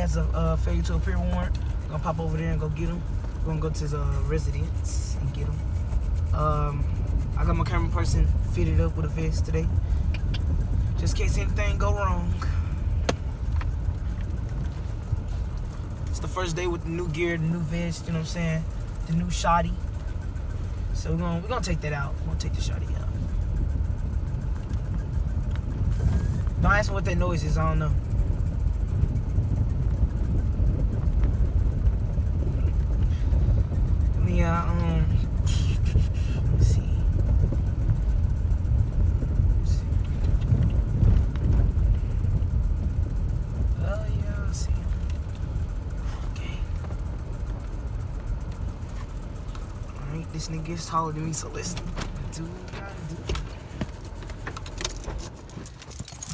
has a failure to appear warrant. We're gonna pop over there and go get him. We're gonna go to his residence and get him. I got my camera person fitted up with a vest today, just in case anything go wrong. It's the first day with the new gear, the new vest. You know what I'm saying? The new shotty. So we're gonna take that out. We're gonna take the shotty out. Don't ask me what that noise is. I don't know. Yeah. Let's see. Oh yeah, I see him. Okay. All right, this nigga is taller than me, so let's do what we gotta do.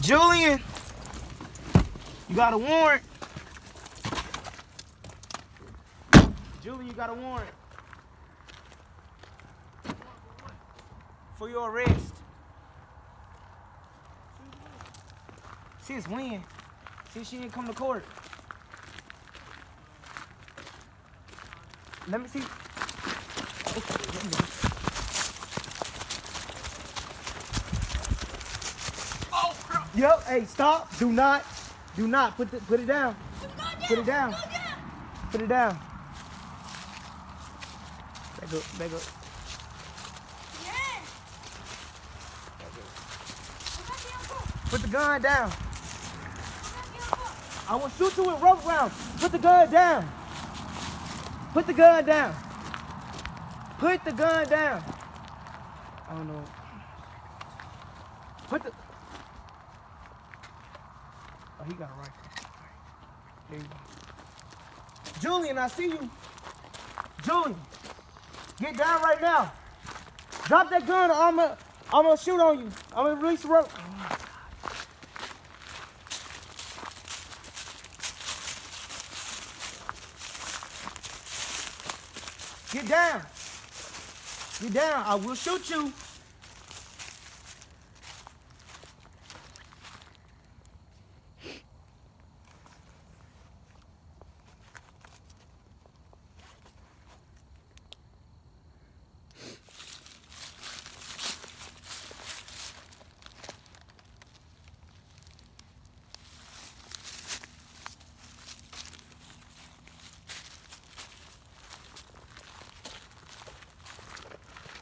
Julian, you got a warrant. Julian, you got a warrant. For your arrest. Since when? Since she didn't come to court. Let me see. Oh, yep. Hey, stop. Do not put it down. Put it down. Put it down. Back up. Put the gun down. I will shoot you with rubber rounds. Put the gun down. Put the gun down. Put the gun down. I don't know. Put the... Oh, he got a rifle. There you go. Julian, I see you. Julian, get down right now. Drop that gun or I'm gonna shoot on you. I'm gonna release the rope. Get down. Get down. I will shoot you.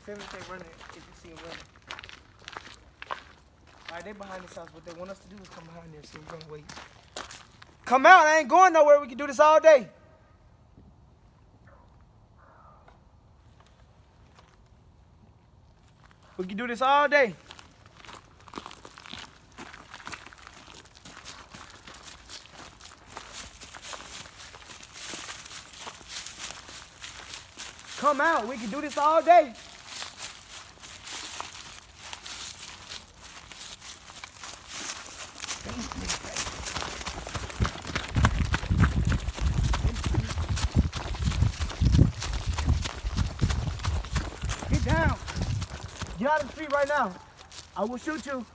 They running if you see them running. Alright, they behind this house. What they want us to do is come behind there, so we're gonna wait. Come out, I ain't going nowhere. We can do this all day. We can do this all day. Come out, we can do this all day. Get down. Get out of the street right now. I will shoot you.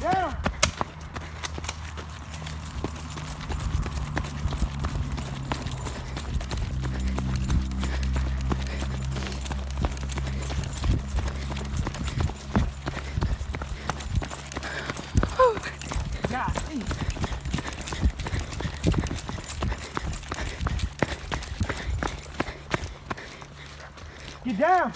Down. God, get down.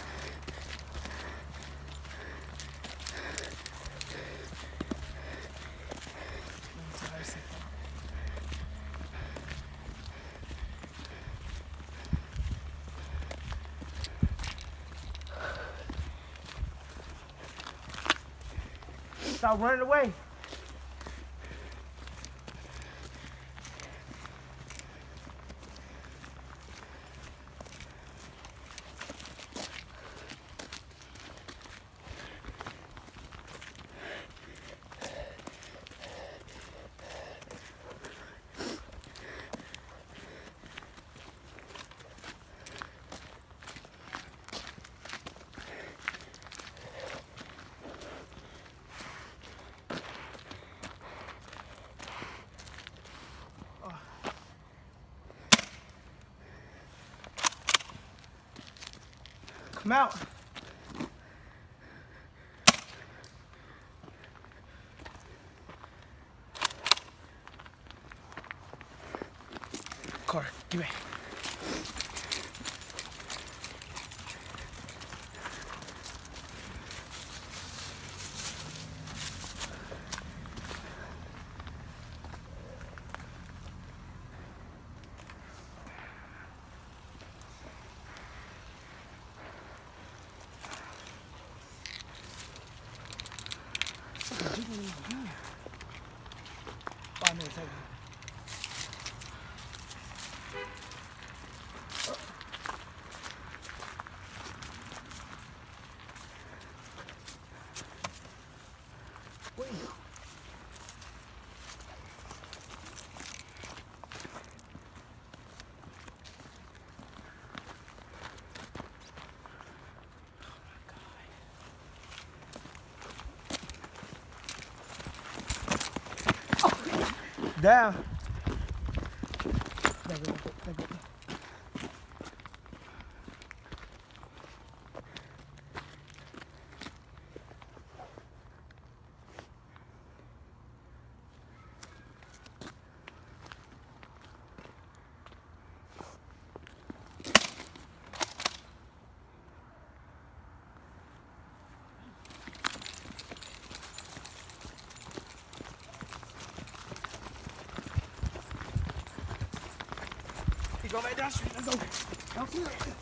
Stop running away. Come out. Carter, get back. Down. Go back down street. Let's go. Don't feel it.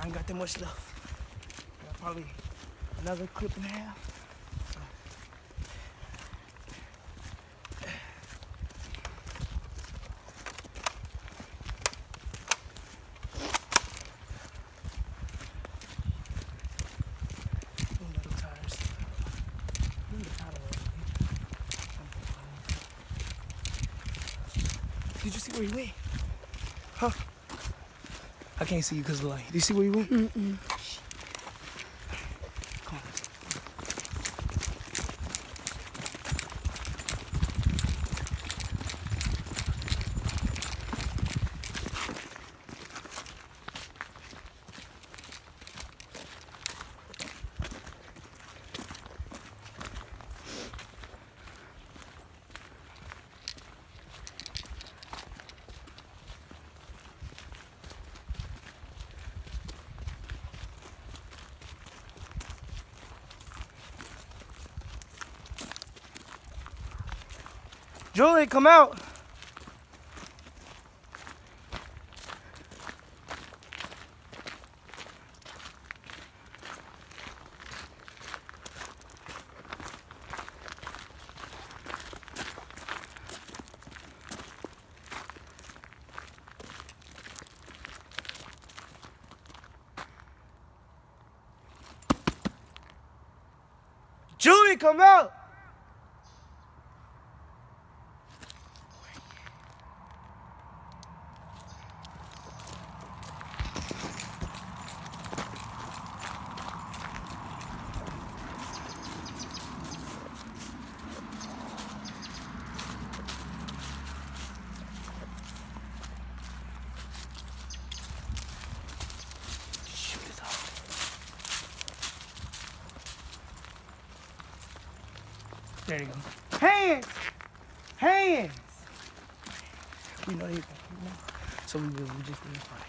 I ain't got that much left. Got probably another clip and a half. Did you see where he went? Huh? I can't see you because of the light. Do you see where you went? Mm-mm. Come on. Julie, come out. Julie, come out. There you go. Hands! Hands! We know you. So we just need to fight.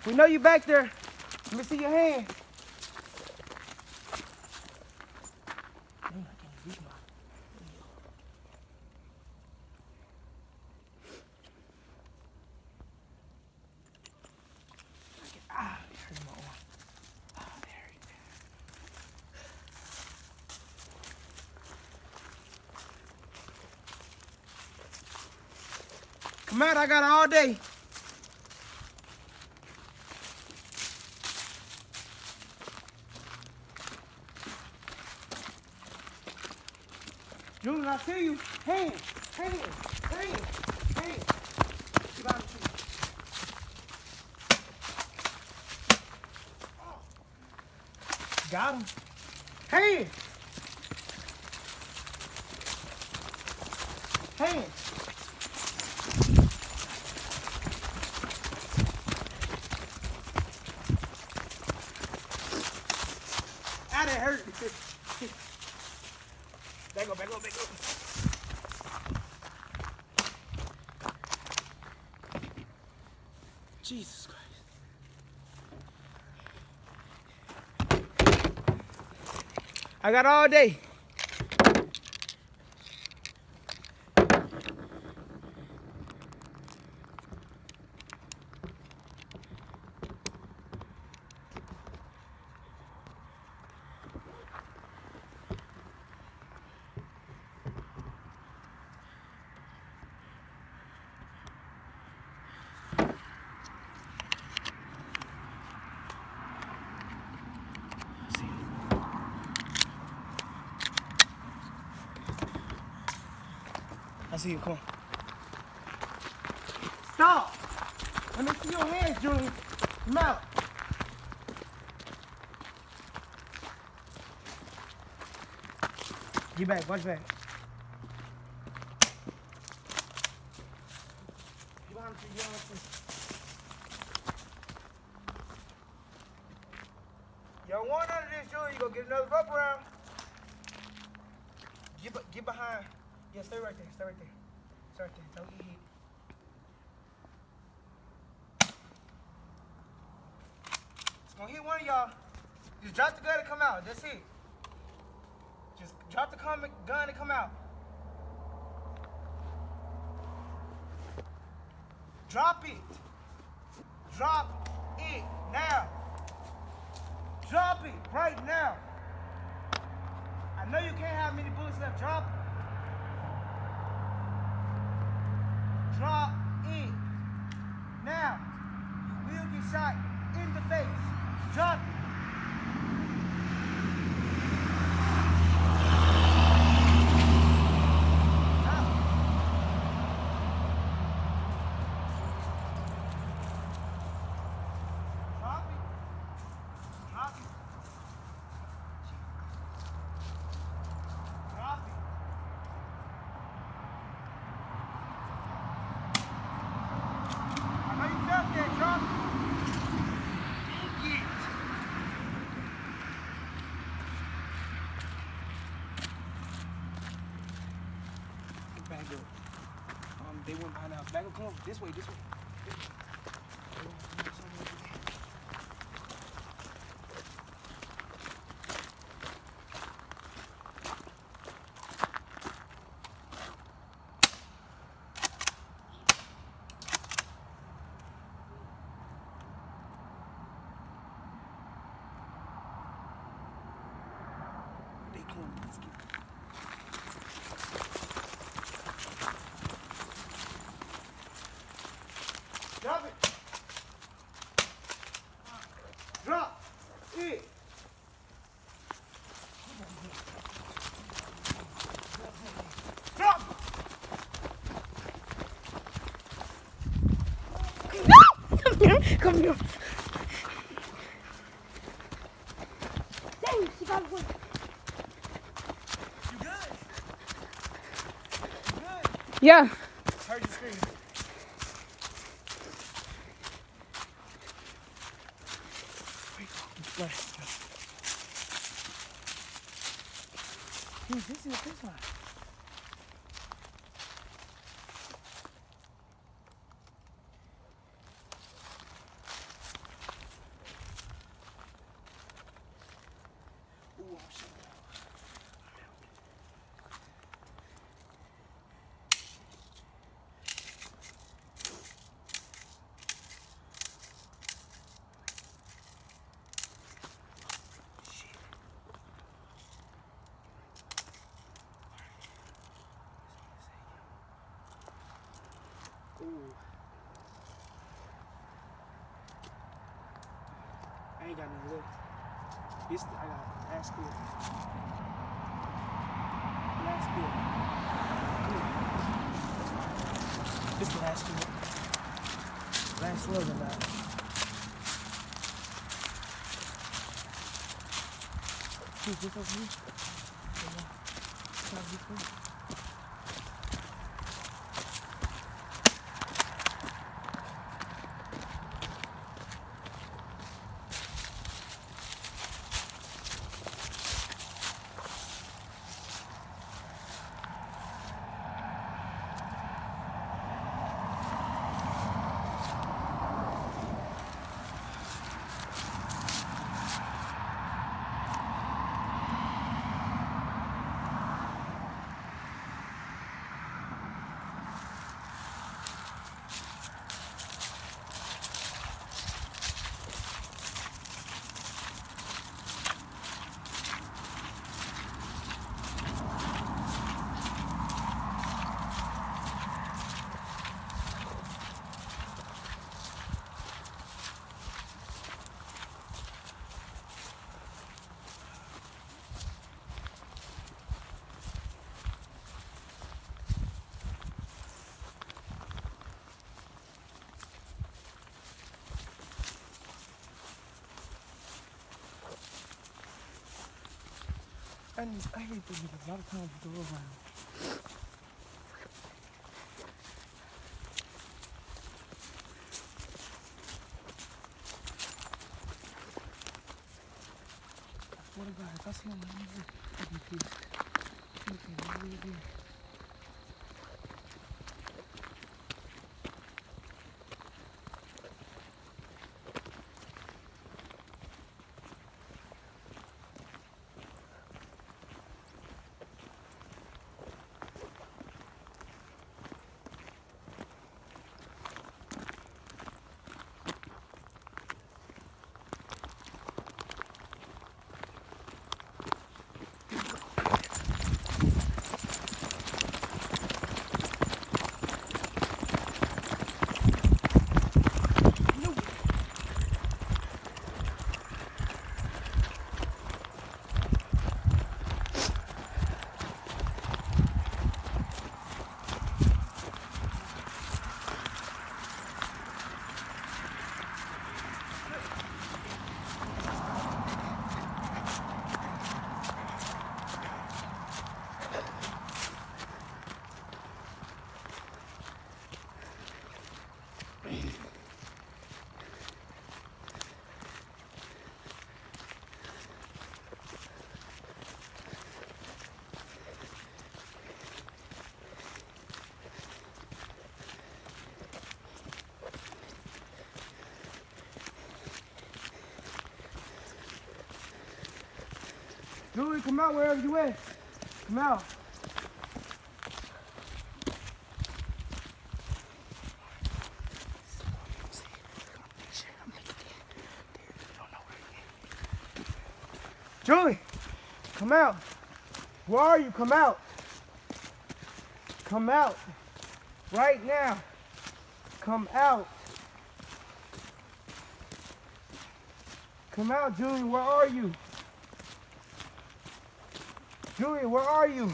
We know you back there. Let me see your hand. I'm out. I got it all day. Julian, I see you. Hands. Hands. Hands. Hands. Get out of the tree. Got him. Hands. Hands. Ah, that hurt. Back up, back up, back up. Jesus Christ. I got all day. I see you, come on. Stop! Let me see your hands, Julian. Come out. Get back, watch back. Get behind the tree, get behind the tree. You don't want none of this, Julian. You gonna get another rope around. Get behind. Yeah, stay right there. Stay right there. Stay right there. Don't get hit. It's gonna hit one of y'all. Just drop the gun and come out. That's it. Just drop the gun and come out. Drop it. Drop it now. Drop it right now. I know you can't have many bullets left. Drop it. Drop it. Now, you will get shot in the face. Drop it. Drop it. Drop it. Drop it. Drop it. Drop it. Dang it. Get back up. They went behind us. Back up, come on. This way, this way. Drop it. Drop it. Drop. No! Come here. Come here. Dang, she got one. You good? You good? Yeah. Heard you scream. Dude, this is this one. Ooh, I'm shit. ain't got no lift. I got last skill. Last skill. This is the last skill. Last slug of that. This over here. I hate this because a lot of times you go around. I swear to God, if I see him, I'll be pissed. Julie, come out wherever you at. Come out. Julie, come out. Where are you? Come out. Come out. Right now. Come out. Come out, Julie. Where are you? Julian, where are you?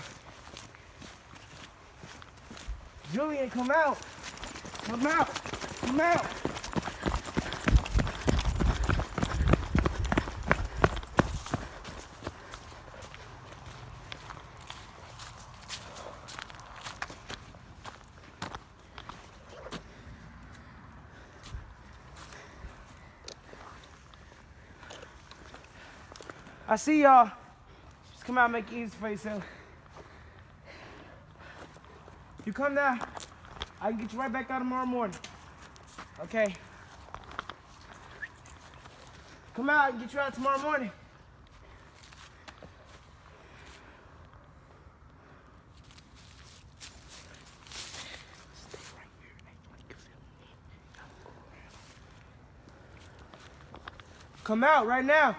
Julian, come out. Come out. Come out. I see y'all. Just come out and make it easy for yourself. You come now, I can get you right back out tomorrow morning. Okay? Come out, I can get you out tomorrow morning. Come out right now.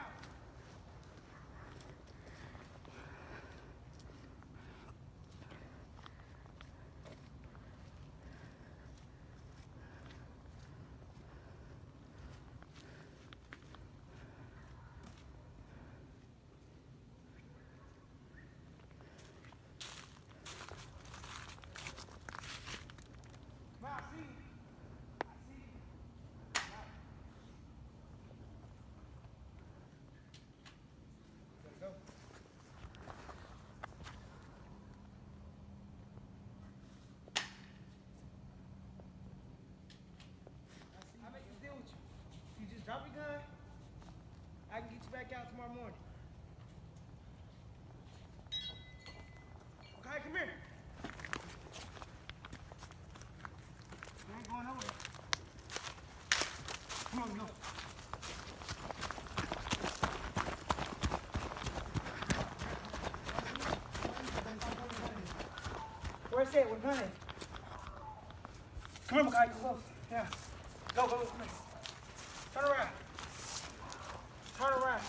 Drop your gun. I can get you back out tomorrow morning. Okay, come here. You ain't going nowhere. Come on, go. Where's it? We're gunning. Come here, Makai. Come close. Yeah. Go, come here. Turn around. Turn around.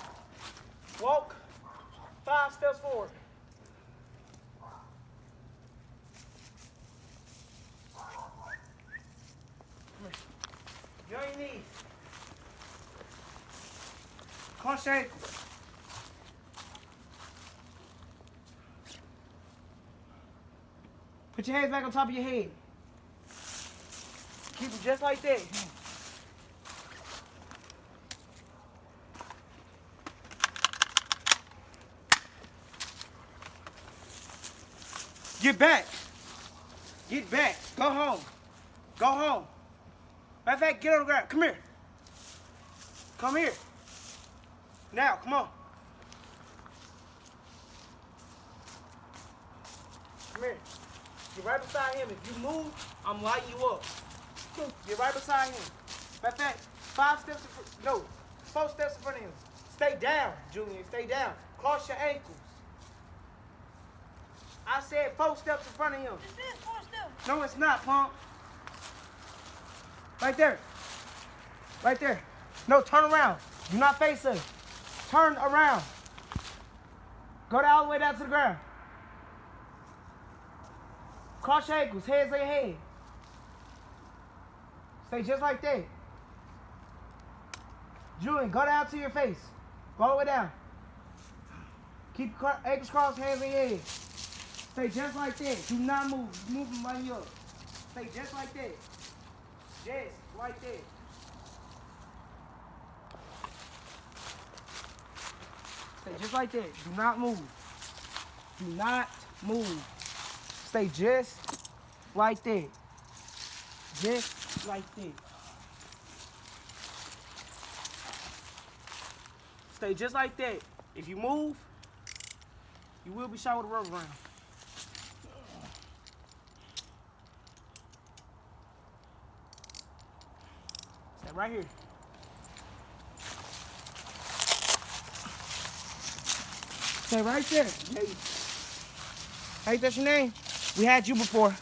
Walk 5 steps forward. Come here. Get on your knees. Cross your ankles. Put your hands back on top of your head. Keep them just like that. Get back. Get back. Go home. Go home. Matter of fact, get on the ground. Come here. Come here. Now, come on. Come here. Get right beside him. If you move, I'm lighting you up. Get right beside him. Matter of fact, 4 steps in front of him. Stay down, Julian. Stay down. Cross your ankles. I said 4 steps in front of him. This is 4 steps. No, it's not, punk. Right there. Right there. No, turn around. Do not face us. Turn around. Go all the way down to the ground. Cross your ankles, hands on your head. Stay just like that. Julian, go down to your face. Go all the way down. Keep ankles crossed, hands on your head. Stay just like that. Do not move. Move them right up. Stay just like that. Just like that. Stay just like that. Do not move. Do not move. Stay just like that. Just like that. Stay just like that. If you move, you will be shot with a rubber round. Stay right here. Stay right there. Hey, that's your name? We had you before.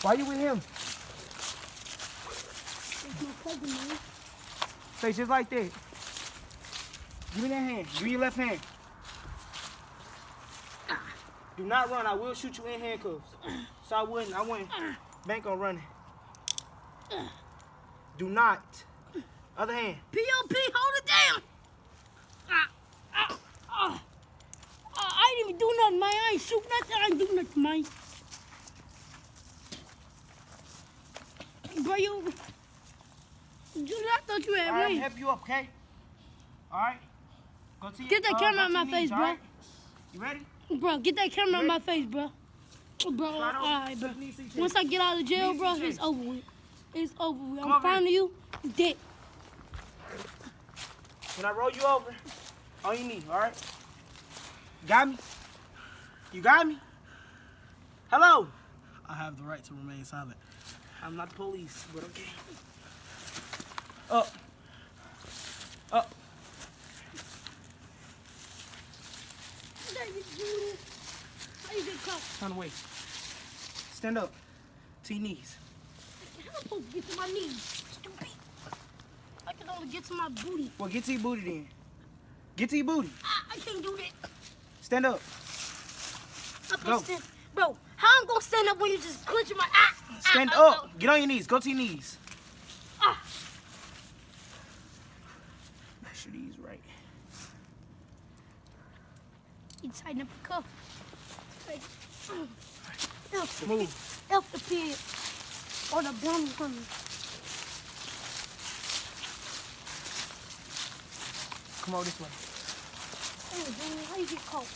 Why you with him? It's my cousin, man. Stay just like that. Give me that hand. Give me your left hand. Do not run. I will shoot you in handcuffs. So I wouldn't bank on running. Do not. Other hand. POP, hold it down. I didn't even do nothing, man. I ain't shoot nothing. I ain't do nothing, man. Bro, I thought you had All right, me. I'm help you up, okay? All right. Go to your, Get that camera go out to my your face, knees, bro. all right? You ready? Bro, get that camera out my face, bro. Bro, Slide over. alright, bro. Put the knee to your chest. Once I get out of jail, Knee bro, to your it's chest. over with. It's over with. Come I'm over here. finding you dead. When I roll you over, on your knee, all right? Got me? You got me? Hello? I have the right to remain silent. I'm not the police, but okay. Up. Up. How you get caught? Turn away. Stand up. To your knees. How am I supposed to get to my knees? Stupid. I can only get to my booty. Well, get to your booty then. Get to your booty. I can't do that. Stand up. I'm Go. stand, bro, how I'm gonna stand up when you just clenching my Stand up. Get on your knees. Go to your knees. Make sure these right. You tighten up the cuff. Like, F the Move. pig. F the pig. Or the bum coming. Come over this way. How you get caught?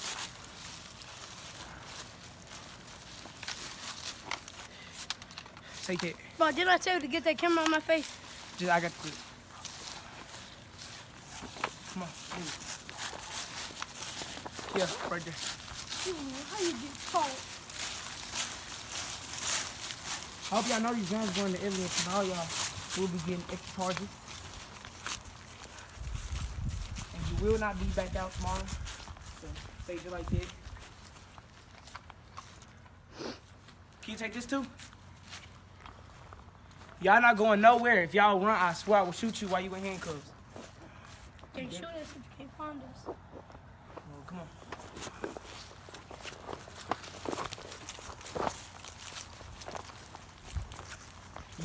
Take that. Bro, didn't I tell you to get that camera on my face? I got the clip. Come on. Move. Yeah, right there. How you get caught? I hope y'all know these guns going to evidence and all y'all will be getting extra charges. And you will not be back out tomorrow. So stay just like this. Can you take this too? Y'all not going nowhere. If y'all run, I swear I will shoot you while you in handcuffs. Can't shoot us if you can't find us. Oh, come on.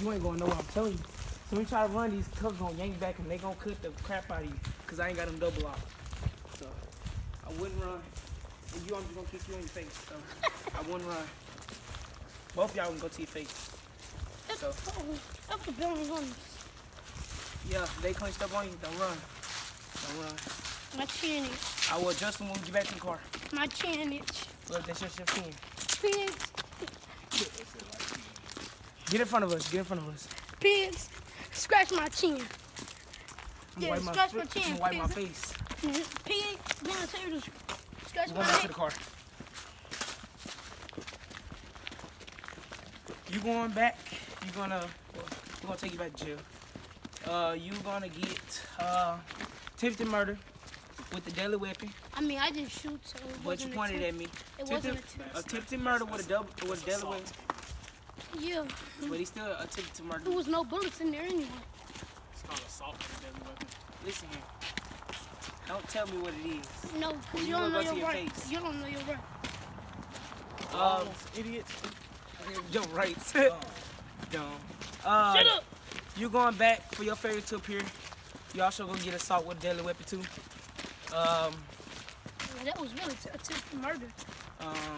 You ain't going nowhere, I'm telling you. So when you try to run, these cuffs gonna yank back and they gonna cut the crap out of you. Cause I ain't got them double lock. So I wouldn't run. And you, I'm just gonna kick you in your face. So I wouldn't run. Both of y'all can go to your face. So That's the building on us. yeah, they clenched up on you. Don't run. Don't run. My chin itch. I will adjust them when we get back to the car. My chin itch. Look, that's just your chin. Pigs. Get in front of us. Get in front of us. Pigs. Scratch my chin. I'm Yeah, gonna scratch my chin. I'm gonna wipe my pigs. face. Pig. Gonna tell you to scratch We're my going back to neck. the car. You going back? You gonna? We're gonna take you back to jail. You gonna get attempted murder with the deadly weapon. I mean, I didn't shoot, so it But you wasn't pointed at me. It wasn't attempt. Attempted murder with a deadly weapon. Yeah. But he still attempted to murder. There was no bullets in there anyway. It's called assault with a deadly weapon. Listen here. Don't tell me what it is. No, Well, because you you don't know gonna go to your your right. face. You don't know your right. Idiots. You're right. Dumb. Shut up. You going back for your failure to appear. You also gonna get assault with a deadly weapon too. Well, that was really attempted murder.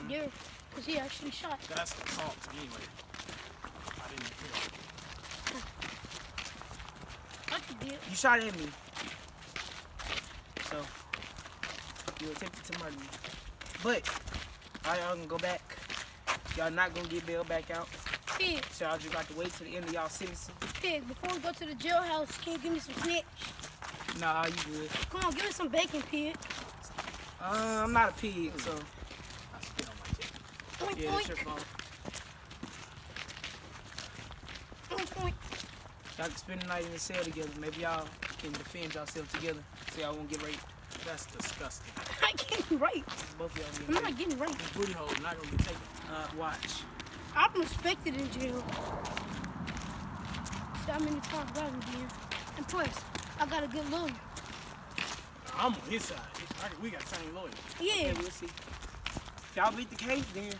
Yeah, because he actually shot. That's assault anyway. I didn't hear it. What you did? You shot at me. So you attempted to murder me. But all y'all gonna go back. Y'all not gonna get bailed back out. Pig, So y'all just got to wait to the end of y'all sentencing. pig, before we go to the jailhouse, can you give me some snitch? Nah, you good. Come on, give me some bacon, pig. I'm not a pig, so I spit on my dick. Point, yeah, point, that's your fault. point. Y'all can spend the night in the cell together. Maybe y'all can defend yourself together so y'all won't get raped. That's disgusting. I'm not getting raped. Both of y'all I'm get raped. not getting raped. Booty hole not gonna get taken. Watch. I'm respected in jail. See how many times I was again. And plus, I got a good lawyer. I'm on his side. We got the same lawyer. Yeah, Yeah, we'll see. If y'all beat the case, then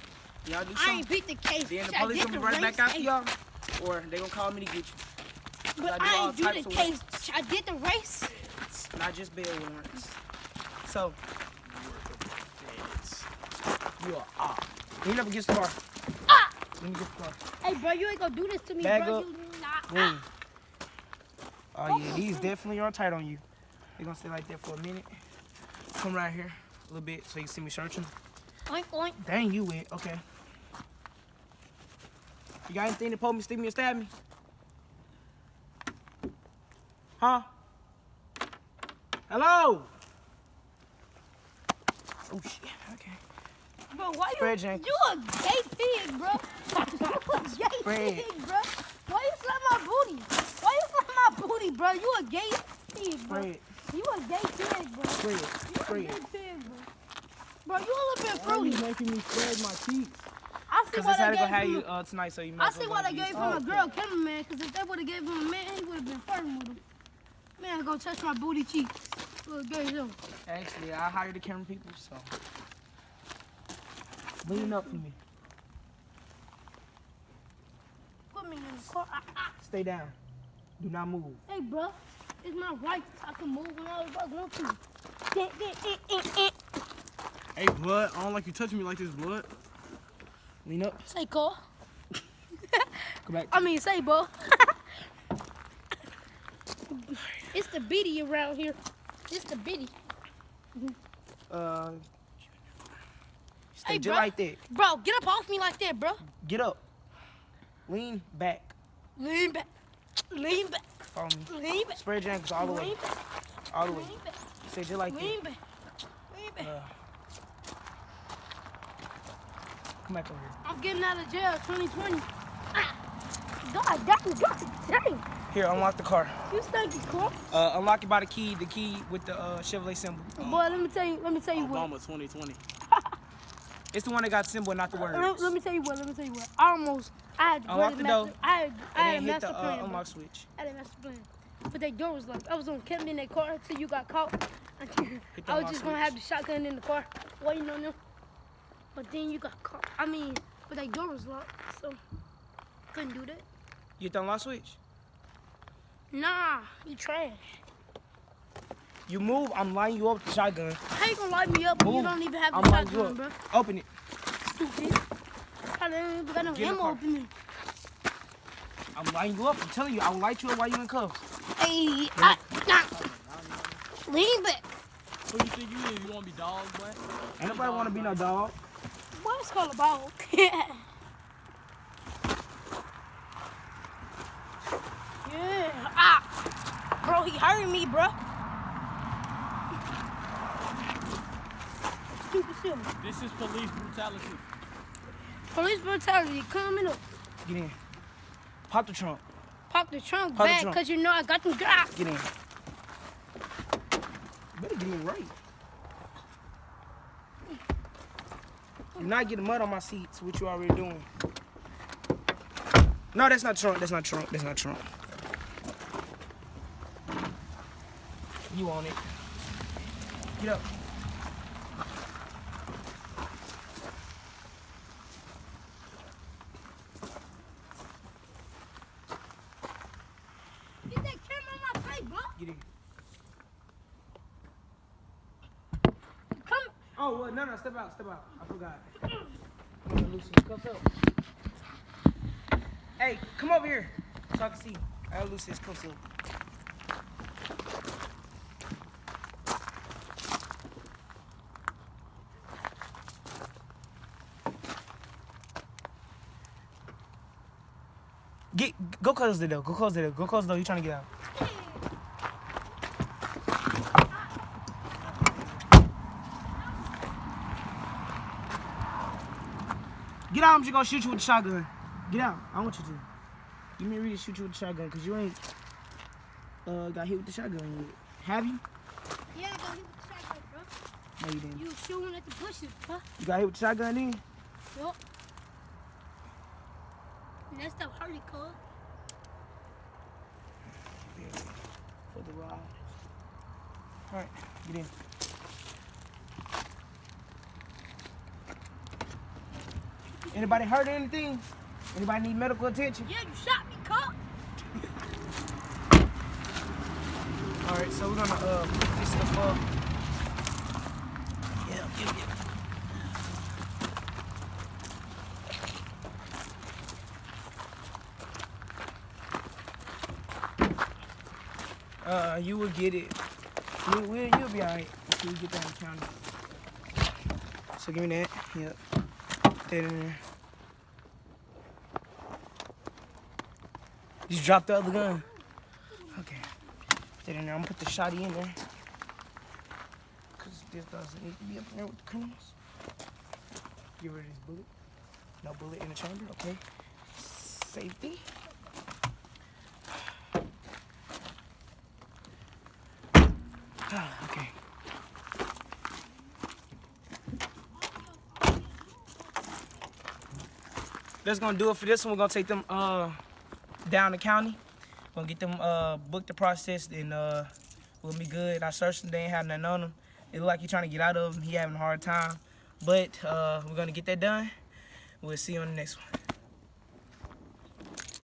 y'all do I something. ain't beat the case. Then the I police did gonna the be right back race after case. y'all, or they gonna call me to get you. But I do I all ain't do types the of case. I did the race. Not just bail warrants. So you are off. Lean up against the car. Ah! Lean against the car. Hey, bro, you ain't gonna do this to me, Bag bro. up. You not. Lean. Oh yeah, these definitely are tight on you. They're gonna stay like that for a minute. Come right here a little bit so you can see me searching. Oink, oink. Dang, you wet. Okay. You got anything to poke me, stick me, or stab me? Huh? Hello? Oh shit. Okay. Bro, why Spread you? your You a gay pig, bro. You a gay Spread. pig, bro. Why you slap my booty? Why you slap my booty, bro? You a gay pig, bro. Spread. You a gay pig, bro. Spread. You a Spread. gay pig, bro. Bro, you a little bit Why are you fruity. making me spread my cheeks? I see Because why that's how they they gonna gave have you him. tonight, so you I might see why they gave him a girl cameraman. Because if they would have gave him a man, he would have been flirting with him. Man, go touch my booty cheeks. Little gay him. Actually, I hired the camera people, so lean up for me. Put me in the car. Stay down. Do not move. Hey, bro, it's my right. I can move whenever I want to. Hey, blood. I don't like you touching me like this, blood. Lean up. Say, Cole. Go back. I mean, say, bro. It's the bitty around here. It's the bitty. Stay Hey, just bro. like that. Bro, get up off me like that, bro. Get up. Lean back. Lean back. Lean back. Follow me. Lean back. Spread your ankles all the way. Lean back. All the way. Lean back. Say just like Lean that. back. Lean back. Come back over here. I'm getting out of jail 2020. God dang. Here, unlock the car. You stinky cool. Unlock it by the key with the Chevrolet symbol. Boy, let me tell you what. Obama 2020. It's the one that got the symbol, not the words. Let me tell you what. I had Unlock the door. I had a And then hit master the plan. unlock switch. I had a master plan. But that door was locked. I was gonna keep me in that car until you got caught. the I was unlock just gonna switch. have the shotgun in the car waiting on them. But then you got caught. But that door was locked, so couldn't do that. You hit the unlock switch. Nah, you trash. You move, I'm lining you up with the shotgun. How you gonna light me up when you Move. don't even have I'm the lining you shotgun, bro? up. Open it. Stupid. I don't even got no Get in the ammo car. up in there. I'm lining you up. I'm telling you, I'll light you up while you in cuffs. Hey, lean back. Who you think you is? You want to be dog, boy? Ain't nobody want to be no dog. What's called a ball? Yeah. Bro, he hurting me, bro. Stupid silly. This is police brutality. Police brutality coming up. Get in. Pop the trunk. Pop the trunk Pop the back, trunk. cause you know I got them guys. Get in. Better get me right. You're not getting mud on my seats, which you already doing. No, that's not trunk. That's not trunk. That's not trunk. You on it. Get up. Get that camera on my face, bro. Get in. Come. Oh, well, no, step out, I forgot. I'm gonna loosen his cuffs up. Hey, come over here so I can see. I gotta loosen his cuffs up. Go close the door. Go close the door. Go close the door. You trying to get out? Get out. I'm just gonna shoot you with the shotgun. Get out. I want you to. Give me a reason to shoot you with the shotgun, cause you ain't got hit with the shotgun yet. Have you? Yeah, I got hit with the shotgun, bro. No, you didn't. You shooting at the bushes, bro. You got hit with the shotgun then? Yup. And that stuff hurt, cuz. For the ride. All right, get in. Anybody hurt or anything? Anybody need medical attention? Yeah, you shot me, cuz. All right, so we're gonna pick this stuff up. Yeah, get it. You will get it. You'll be all right until you get down the county. So give me that. Yep. Put that in there. Just drop the other gun. Okay. Put that in there. I'm gonna put the shotty in there. Cause this doesn't need to be up in there with the criminals. Get rid of this bullet. No bullet in the chamber. Okay. Safety. Okay. That's gonna do it for this one. We're gonna take them down the county. We're gonna get them booked and processed, and we'll be good. I searched them, they ain't have nothing on them. It look like he's trying to get out of them. He having a hard time. But we're gonna get that done. We'll see you on the next one.